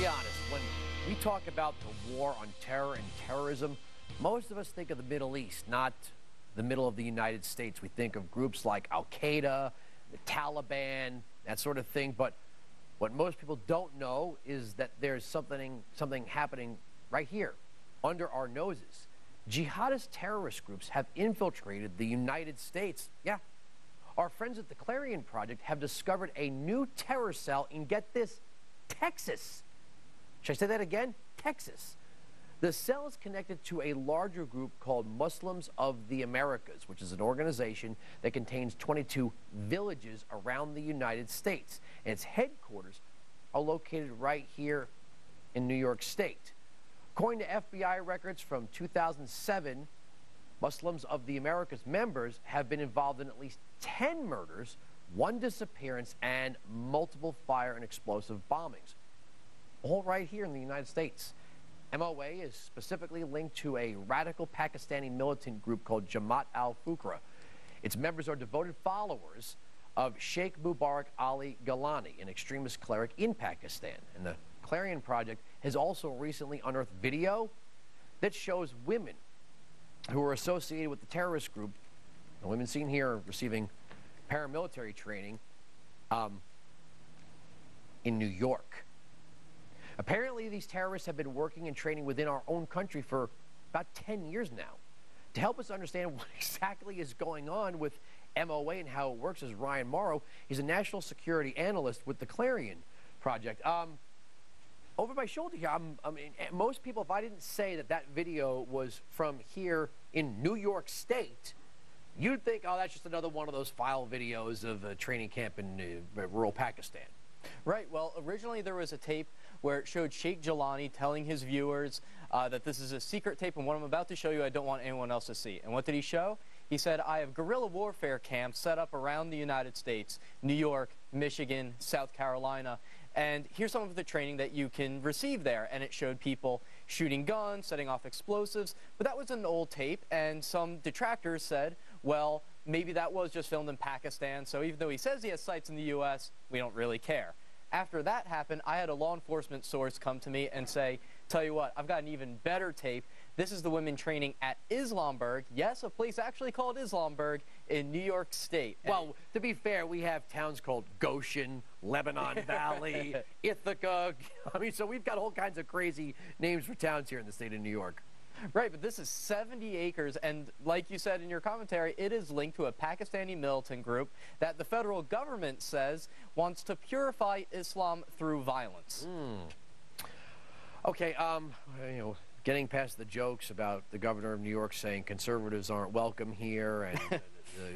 be honest, when we talk about the war on terror and terrorism, most of us think of the Middle East, not the middle of the United States. We think of groups like Al-Qaeda, the Taliban, that sort of thing. But what most people don't know is that there's something happening right here, under our noses. Jihadist terrorist groups have infiltrated the United States. Yeah. Our friends at the Clarion Project have discovered a new terror cell in, get this, Texas. Should I say that again? Texas. The cell is connected to a larger group called Muslims of the Americas, which is an organization that contains 22 villages around the United States. And its headquarters are located right here in New York State. According to FBI records from 2007, Muslims of the Americas members have been involved in at least 10 murders, 1 disappearance, and multiple fire and explosive bombings. All right here in the United States. MOA is specifically linked to a radical Pakistani militant group called Jamaat al-Fukra. Its members are devoted followers of Sheikh Mubarak Ali Gilani, an extremist cleric in Pakistan. And the Clarion Project has also recently unearthed video that shows women who are associated with the terrorist group. The women seen here are receiving paramilitary training in New York. Apparently, these terrorists have been working and training within our own country for about 10 years now. To help us understand what exactly is going on with MOA and how it works is Ryan Morrow. He's a national security analyst with the Clarion Project. Over my shoulder here, I mean, most people, if I didn't say that video was from here in New York State, you'd think, oh, that's just another one of those file videos of a training camp in rural Pakistan. Right. Well, originally there was a tape where it showed Sheikh Gilani telling his viewers that this is a secret tape, and what I'm about to show you I don't want anyone else to see. And what did he show? He said, I have guerrilla warfare camps set up around the United States, New York, Michigan, South Carolina, and here's some of the training that you can receive there. And it showed people shooting guns, setting off explosives, but that was an old tape, and some detractors said, well, maybe that was just filmed in Pakistan, so even though he says he has sites in the U.S., we don't really care. After that happened, I had a law enforcement source come to me and say, tell you what, I've got an even better tape. This is the women training at Islamburg. Yes, a place actually called Islamburg in New York State. Well, to be fair, we have towns called Goshen, Lebanon Valley, Ithaca. I mean, so we've got all kinds of crazy names for towns here in the state of New York. Right, but this is 70 acres, and like you said in your commentary, it is linked to a Pakistani militant group that the federal government says wants to purify Islam through violence. Okay, you know, getting past the jokes about the governor of New York saying conservatives aren't welcome here and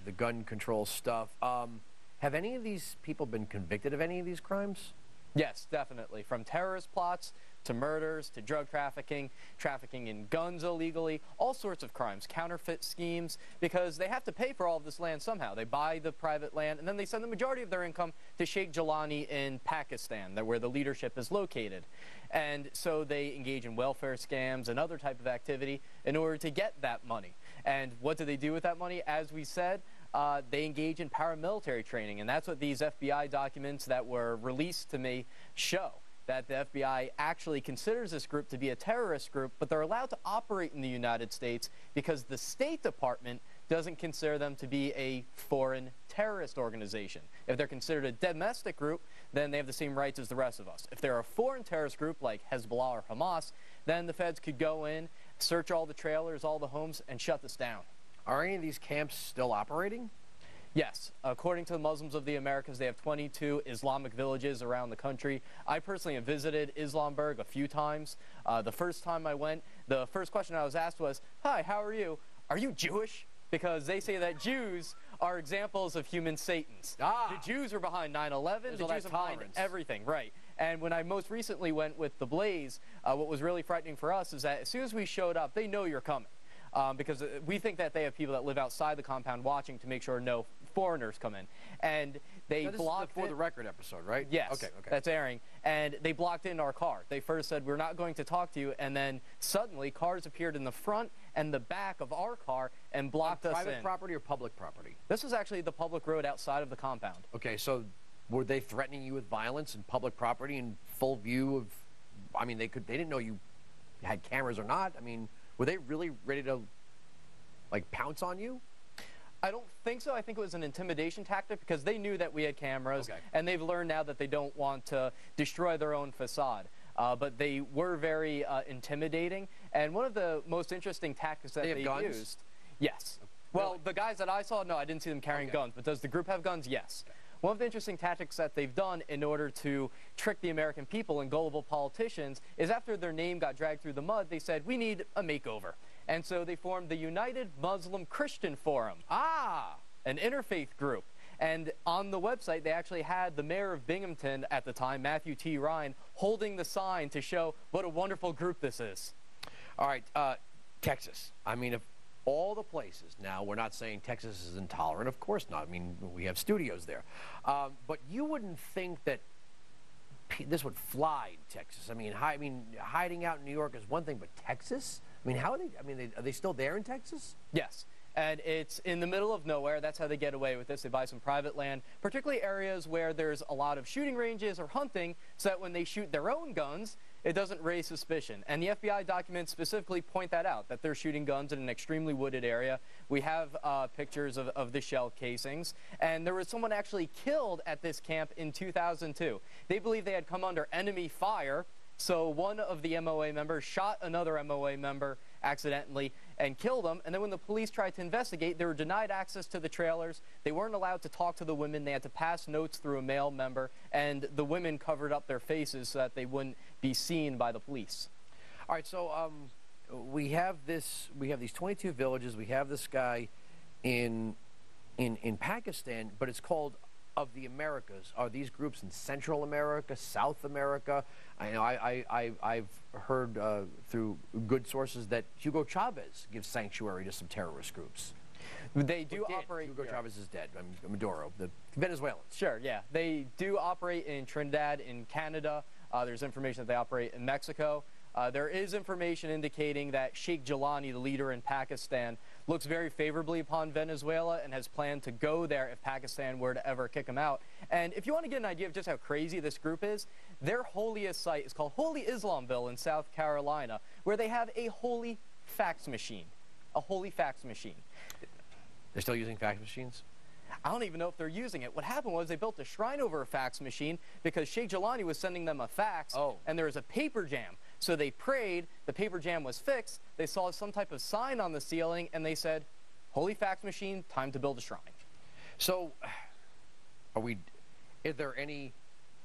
the gun control stuff, have any of these people been convicted of any of these crimes? Yes, definitely. From terrorist plots to murders to drug trafficking, trafficking in guns illegally, all sorts of crimes, counterfeit schemes, because they have to pay for all of this land somehow. They buy the private land, and then they send the majority of their income to Sheikh Gilani in Pakistan, where the leadership is located. And so they engage in welfare scams and other type of activity in order to get that money. And what do they do with that money? As we said, they engage in paramilitary training, and that's what these FBI documents that were released to me show, that the FBI actually considers this group to be a terrorist group, but they're allowed to operate in the United States because the State Department doesn't consider them to be a foreign terrorist organization. If they're considered a domestic group, then they have the same rights as the rest of us. If they're a foreign terrorist group like Hezbollah or Hamas, then the feds could go in, search all the trailers, all the homes, and shut this down. Are any of these camps still operating? Yes. According to the Muslims of the Americas, they have 22 Islamic villages around the country. I personally have visited Islamburg a few times. The first time I went, the first question I was asked was, hi, how are you? Are you Jewish? Because they say that Jews are examples of human Satans. The Jews were behind 9/11. The Jews are behind everything, right. And when I most recently went with the Blaze, what was really frightening for us is that as soon as we showed up, they know you're coming. Because we think that they have people that live outside the compound watching to make sure no foreigners come in. And they blocked it. For the record episode, right? Yes, okay. That's airing. And they blocked in our car. They first said, we're not going to talk to you, and then suddenly cars appeared in the front and the back of our car and blocked us in. Private property or public property? This was actually the public road outside of the compound. Okay, so were they threatening you with violence and public property in full view of I mean, they didn't know you had cameras or not. I mean, were they really ready to, like, pounce on you? I don't think so. I think it was an intimidation tactic because they knew that we had cameras, Okay. and they've learned now that they don't want to destroy their own facade. But they were very intimidating. And one of the most interesting tactics that they used... Yes. Well, Really? the guys that I saw, no, I didn't see them carrying guns. But does the group have guns? Yes. Okay. One of the interesting tactics that they've done in order to trick the American people and gullible politicians is after their name got dragged through the mud, they said, we need a makeover. And so they formed the United Muslim Christian Forum. An interfaith group. And on the website, they actually had the mayor of Binghamton at the time, Matthew T. Ryan, holding the sign to show what a wonderful group this is. All right, Texas. I mean, if all the places, now we're not saying Texas is intolerant, of course not. I mean, we have studios there. But you wouldn't think that this would fly in Texas. I mean, hiding out in New York is one thing, but Texas? I mean, how are they? I mean, are they still there in Texas? Yes. And it's in the middle of nowhere. That's how they get away with this. They buy some private land, particularly areas where there's a lot of shooting ranges or hunting, so that when they shoot their own guns, it doesn't raise suspicion. And the FBI documents specifically point that out, that they're shooting guns in an extremely wooded area. We have pictures of the shell casings. And there was someone actually killed at this camp in 2002. They believe they had come under enemy fire. So one of the MOA members shot another MOA member accidentally and killed them. And then when the police tried to investigate, they were denied access to the trailers. They weren't allowed to talk to the women. They had to pass notes through a male member. And the women covered up their faces so that they wouldn't be seen by the police. All right, so we have these 22 villages. We have this guy in Pakistan, but it's called Of the Americas. Are these groups in Central America, South America? I know I've heard through good sources that Hugo Chavez gives sanctuary to some terrorist groups. They do operate. Hugo Chavez is dead. Maduro, the Venezuelans. Sure, yeah. They do operate in Trinidad, in Canada. There's information that they operate in Mexico. There is information indicating that Sheikh Gilani, the leader in Pakistan, looks very favorably upon Venezuela and has planned to go there if Pakistan were to ever kick him out. And if you want to get an idea of just how crazy this group is, their holiest site is called Holy Islamville in South Carolina, where they have a holy fax machine. A holy fax machine. They're still using fax machines? I don't even know if they're using it. What happened was they built a shrine over a fax machine because Sheikh Gilani was sending them a fax, and there was a paper jam. So they prayed, the paper jam was fixed, they saw some type of sign on the ceiling, and they said, holy fax machine, time to build a shrine. So, is there any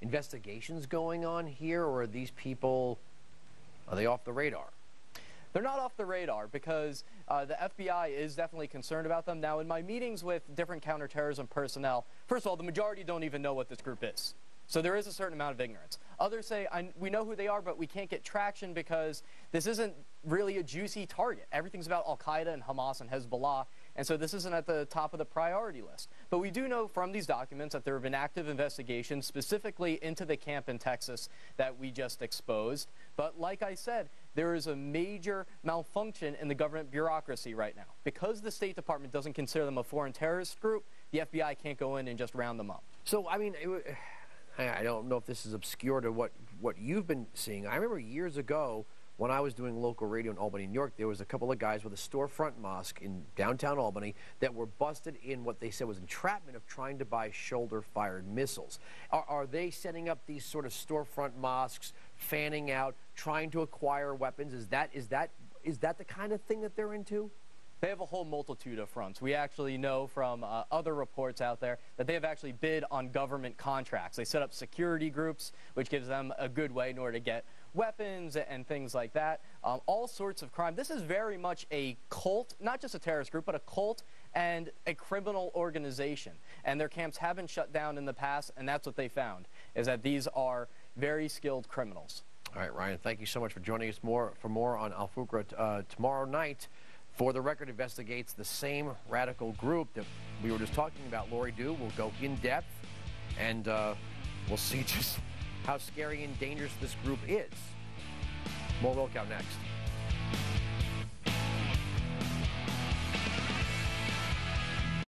investigations going on here, or are these people, are they off the radar? They're not off the radar because the FBI is definitely concerned about them. Now, in my meetings with different counterterrorism personnel, first of all, the majority don't even know what this group is. So there is a certain amount of ignorance. Others say, we know who they are, but we can't get traction because this isn't really a juicy target. Everything's about Al-Qaeda and Hamas and Hezbollah, and so this isn't at the top of the priority list. But we do know from these documents that there have been active investigations specifically into the camp in Texas that we just exposed. But like I said, there is a major malfunction in the government bureaucracy right now. Because the State Department doesn't consider them a foreign terrorist group, the FBI can't go in and just round them up. So, I mean, I don't know if this is obscure to what you've been seeing. I remember years ago when I was doing local radio in Albany, New York, there was a couple of guys with a storefront mosque in downtown Albany that were busted in what they said was entrapment of trying to buy shoulder-fired missiles. Are they setting up these sort of storefront mosques, fanning out, trying to acquire weapons? Is that the kind of thing that they're into? They have a whole multitude of fronts. We actually know from other reports out there that they have actually bid on government contracts. They set up security groups, which gives them a good way in order to get weapons and things like that. All sorts of crime. This is very much a cult, not just a terrorist group, but a cult and a criminal organization. And their camps have been shut down in the past, and that's what they found, is that these are very skilled criminals. All right, Ryan, thank you so much for joining us for more on Al Fuqra tomorrow night. For the Record investigates the same radical group that we were just talking about. Lori Dew will go in depth, and we'll see just how scary and dangerous this group is. More Wilkow next.